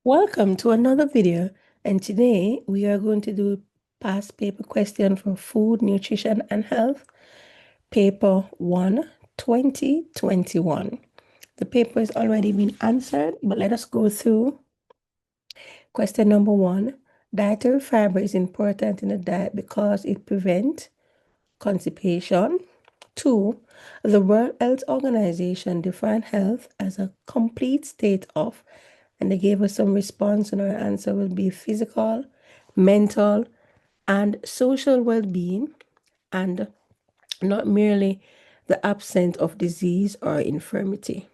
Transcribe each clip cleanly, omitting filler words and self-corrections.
Welcome to another video, and today we are going to do past paper question for food, nutrition, and health, paper 1, 2021. The paper has already been answered, but let us go through. Question number 1. Dietary fiber is important in the diet because it prevents constipation. 2. The World Health Organization defined health as a complete state of, and they gave us some response, and our answer will be physical, mental, and social well-being, and not merely the absence of disease or infirmity.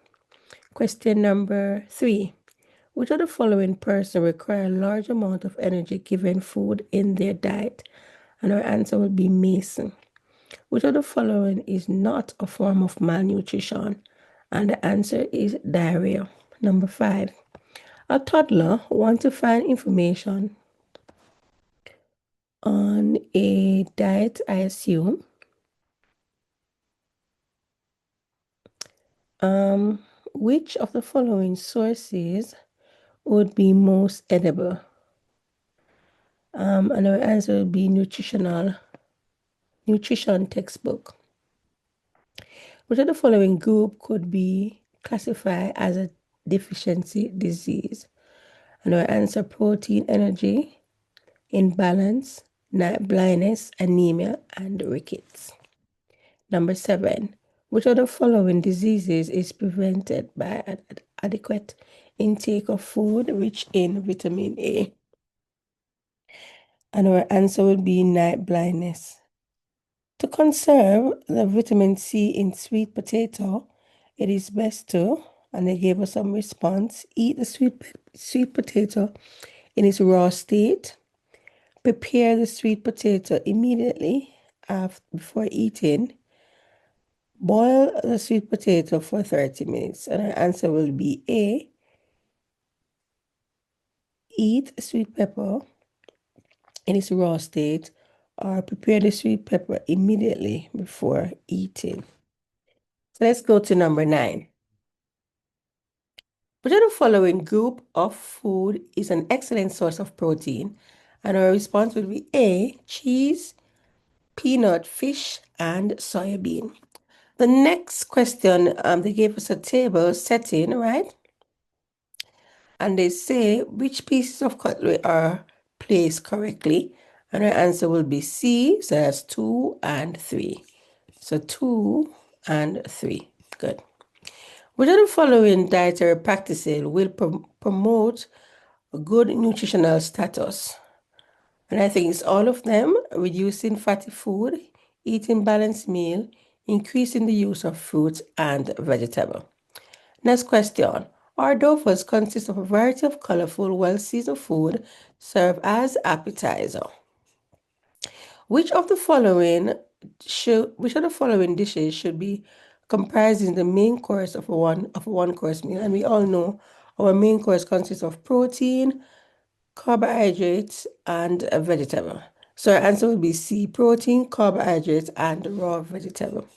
Question number 3. Which of the following person require a large amount of energy given food in their diet? And our answer will be Mason. Which of the following is not a form of malnutrition? And the answer is diarrhea. Number 5. A toddler wants to find information on a diet, I assume. Which of the following sources would be most edible? And our answer would be nutrition textbook. Which of the following group could be classified as a deficiency disease? And our answer, protein energy, imbalance, night blindness, anemia, and rickets. Number 7. Which of the following diseases is prevented by an adequate intake of food rich in vitamin A? And our answer will be night blindness. To conserve the vitamin C in sweet potato, it is best to, and they gave us some response, eat the sweet potato in its raw state, prepare the sweet potato immediately before eating, boil the sweet potato for 30 minutes. And our answer will be A, eat sweet pepper in its raw state, or prepare the sweet pepper immediately before eating. So let's go to number 9. Which of the following group of food is an excellent source of protein? And our response will be A, cheese, peanut, fish, and soybean. The next question, they gave us a table setting, right? And they say which pieces of cutlery are placed correctly. And our answer will be C, so that's 2 and 3. So 2 and 3. Good. Which of the following dietary practices will promote a good nutritional status? And I think it's all of them: reducing fatty food, eating balanced meal, increasing the use of fruits and vegetable. Next question. Hors consist of a variety of colorful, well-seasoned food served as appetizer. Which of the following dishes should be comprising the main course of a one-course meal? And we all know our main course consists of protein, carbohydrates, and a vegetable. So our answer will be C, protein, carbohydrates, and raw vegetable.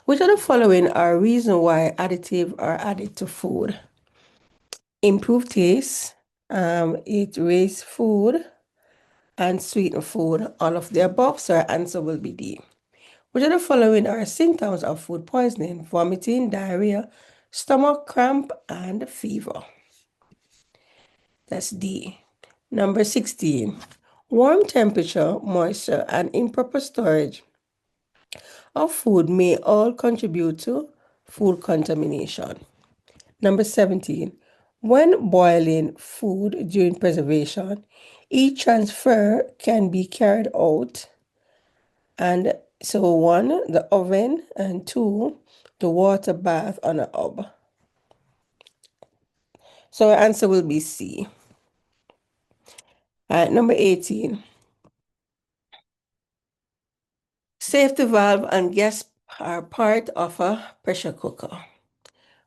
Which of the following are reasons why additives are added to food? Improve taste, it raise food, and sweeten food, all of the above. So our answer will be D. Which of the following are symptoms of food poisoning? Vomiting, diarrhea, stomach cramp, and fever. That's D. Number 16. Warm temperature, moisture, and improper storage of food may all contribute to food contamination. Number 17. When boiling food during preservation, heat transfer can be carried out. And so 1, the oven, and 2, the water bath on a hob. So our answer will be C. Number 18. Safety valve and gas are part of a pressure cooker.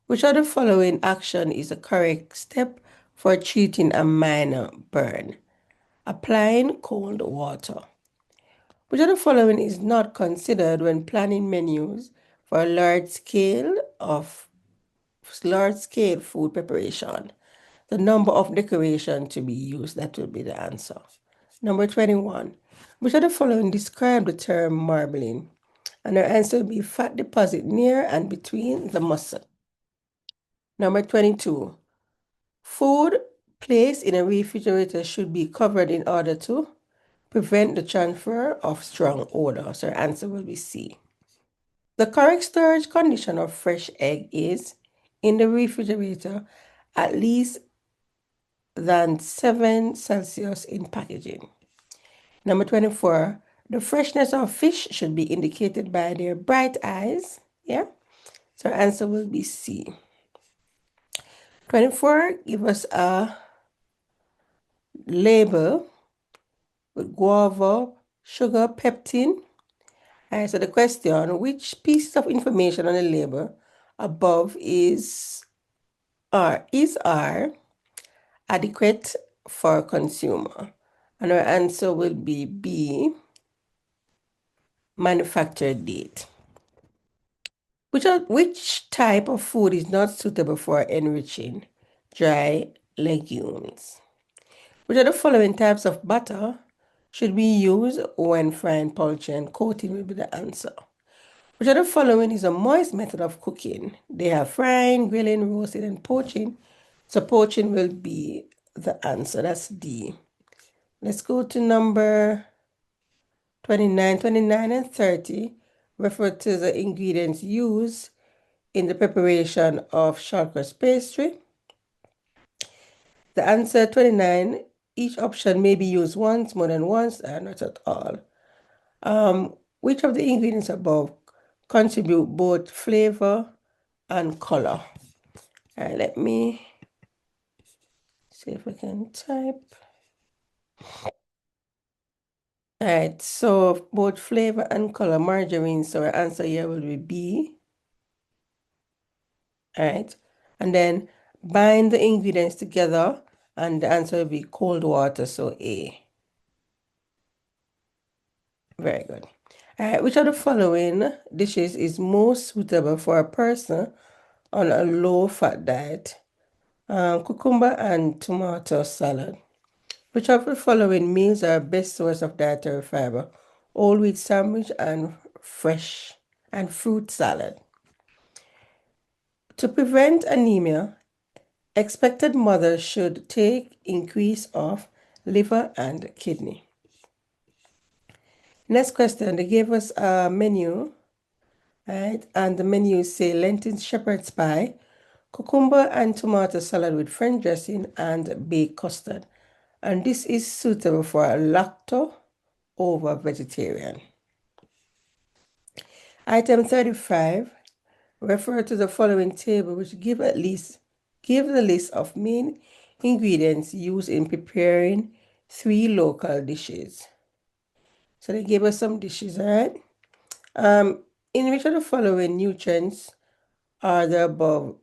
Which of the following action is the correct step for treating a minor burn? Applying cold water. Which of the following is not considered when planning menus for large scale food preparation? the number of decoration to be used. That will be the answer. Number 21. Which of the following describe the term marbling? And our answer will be fat deposit near and between the muscle. Number 22. Food placed in a refrigerator should be covered in order to prevent the transfer of strong odor. So our answer will be C. The correct storage condition of fresh egg is in the refrigerator at least than 7 Celsius in packaging. Number 24, the freshness of fish should be indicated by their bright eyes. Yeah, so our answer will be C. 24, give us a label with guava, sugar, peptine. So the question, which piece of information on the label above is adequate for consumer? And our answer will be B, manufactured date. Which type of food is not suitable for enriching? Dry legumes. Which of the following types of butter should be used when frying poultry? And coating will be the answer. Which of the following is a moist method of cooking? They have frying, grilling, roasting, and poaching. So poaching will be the answer. That's D. Let's go to number 29. 29 and 30 refer to the ingredients used in the preparation of shortbread pastry. The answer 29, each option may be used once, more than once, and not at all. Which of the ingredients above contribute both flavor and color? All right, let me see if I can type. All right, so both flavor and color, margarine. So our answer here will be B. All right, and then bind the ingredients together, and the answer will be cold water, so A. Very good. All right, which of the following dishes is most suitable for a person on a low-fat diet? Cucumber and tomato salad. Which of the following meals are best source of dietary fiber? Whole wheat sandwich and fresh and fruit salad. To prevent anemia, expected mothers should take increase of liver and kidney. Next question, they gave us a menu, right? And the menu say lentil shepherd's pie, cucumber and tomato salad with French dressing and baked custard. And this is suitable for a lacto over vegetarian. Item 35, refer to the following table which give the list of main ingredients used in preparing 3 local dishes. So they gave us some dishes, all right? In which of the following nutrients are the above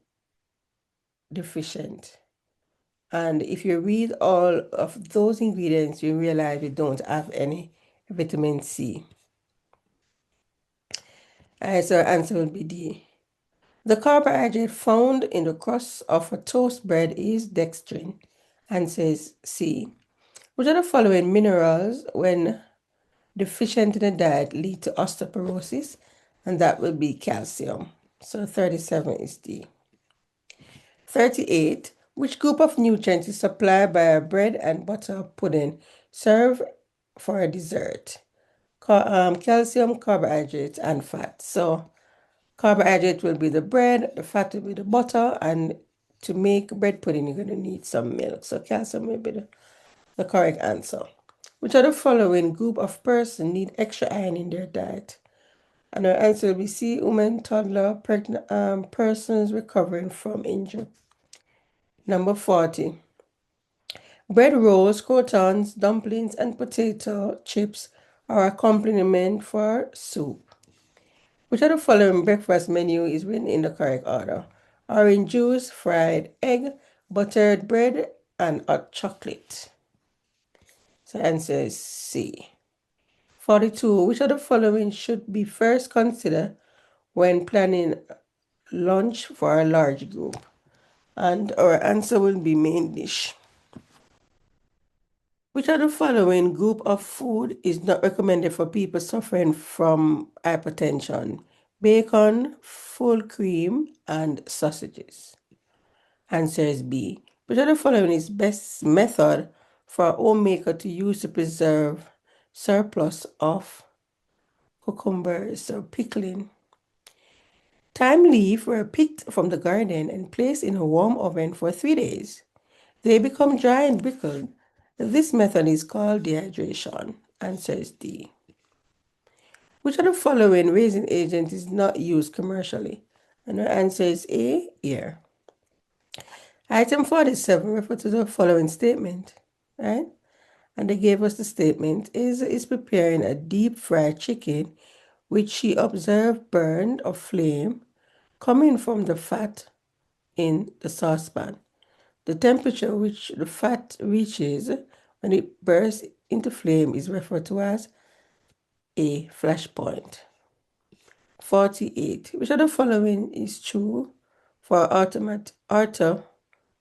deficient? And if you read all of those ingredients, you realize you don't have any vitamin C. All right, so our answer will be D. The carbohydrate found in the crust of a toast bread is dextrin. Answer is C. Which of the following minerals, when deficient in the diet, lead to osteoporosis? And that will be calcium. So 37 is D. 38. Which group of nutrients is supplied by a bread and butter pudding served for a dessert? Calcium, carbohydrates, and fat. So carbohydrate will be the bread, the fat will be the butter, and to make bread pudding, you're going to need some milk. So calcium will be the correct answer. Which of the following group of persons need extra iron in their diet? And our answer will be C, women, toddler, pregnant persons recovering from injury. Number 40. Bread rolls, croutons, dumplings, and potato chips are a accompaniment for soup. Which of the following breakfast menu is written in the correct order? Orange juice, fried egg, buttered bread, and hot chocolate. So answer is C. 42. Which of the following should be first considered when planning lunch for a large group? And our answer will be main dish. Which of the following group of food is not recommended for people suffering from hypertension? Bacon, full cream, and sausages. Answer is B. Which of the following is best method for a homemaker to use to preserve surplus of cucumbers or pickling? Thyme leaves were picked from the garden and placed in a warm oven for 3 days. They become dry and pickled. This method is called dehydration. Answer is D. Which of the following raising agent is not used commercially? And our answer is A, air. Item 47 refers to the following statement, right? And they gave us the statement is preparing a deep fried chicken which she observed burned or flame coming from the fat in the saucepan. The temperature which the fat reaches when it bursts into flame is referred to as a flash point. 48. Which of the following is true for auto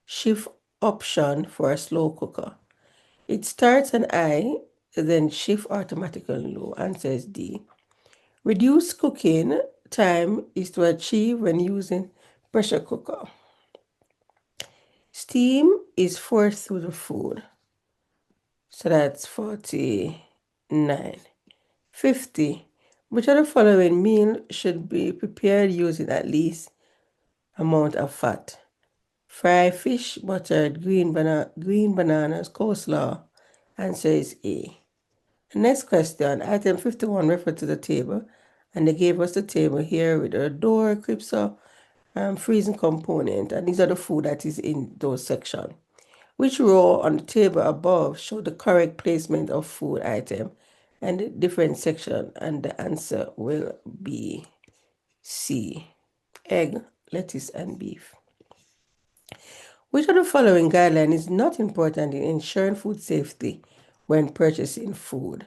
shift option for a slow cooker? It starts an high, then shift automatically low. Answer is D. Reduced cooking time is to achieve when using pressure cooker. Steam is forced through the food. So that's 49. 50. Which of the following meal should be prepared using at least amount of fat? Fried fish, buttered, green bananas, coleslaw. Answer is A. Next question, item 51 referred to the table, and they gave us the table here with a door, crisper, freezing component, and these are the food that is in those sections. Which row on the table above show the correct placement of food item and the different section? And the answer will be C, egg, lettuce, and beef. Which of the following guideline is not important in ensuring food safety when purchasing food?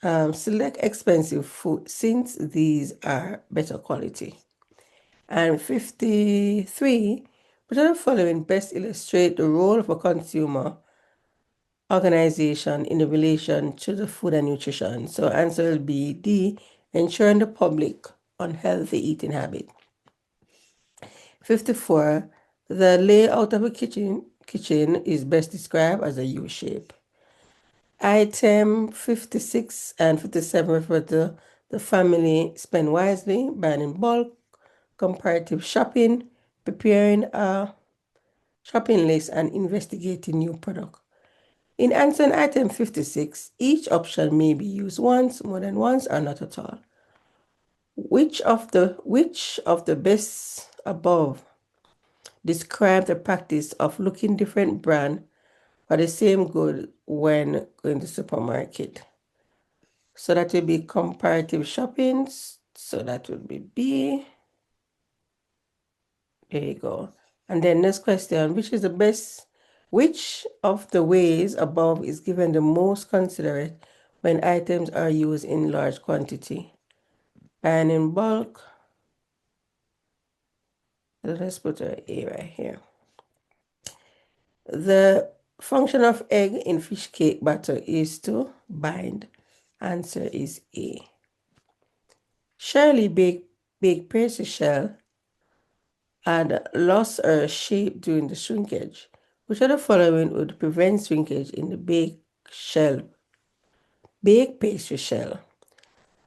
Select expensive food since these are better quality. And 53, which of the following best illustrate the role of a consumer organization in relation to the food and nutrition? So answer will be D, ensuring the public unhealthy eating habit. 54, the layout of a kitchen is best described as a U shape. Item 56 and 57 refer to the family spend wisely, buying in bulk, comparative shopping, preparing a shopping list, and investigating new product. In answering item 56, each option may be used once, more than once, or not at all. Which of the best above describe the practice of looking different brand for the same good when going to supermarket? So that will be comparative shopping. So that would be B. There you go. And then next question, which of the ways above is given the most considerate when items are used in large quantity? And in bulk, let's put an A right here. The function of egg in fish cake batter is to bind. Answer is A. Shirley baked pastry shell and lost her shape during the shrinkage. Which of the following would prevent shrinkage in the baked pastry shell?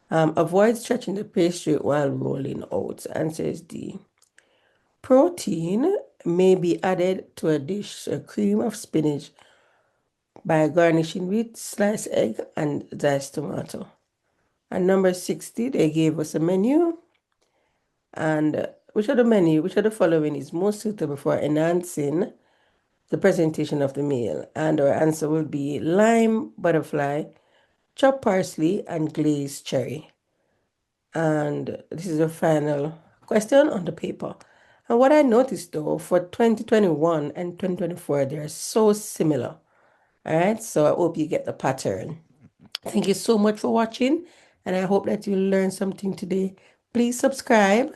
Avoid stretching the pastry while rolling out. Answer is D. Protein may be added to a dish, a cream of spinach, by garnishing with sliced egg and diced tomato. And number 60, they gave us a menu. And which of the following is most suitable for enhancing the presentation of the meal? And our answer will be lime butterfly, chopped parsley, and glazed cherry. And this is the final question on the paper. And what I noticed though, for 2021 and 2024, they're so similar. All right, so I hope you get the pattern. Thank you so much for watching, and I hope that you learned something today. Please subscribe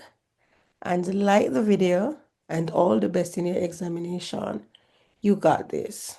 and like the video and all the best in your examination. You got this.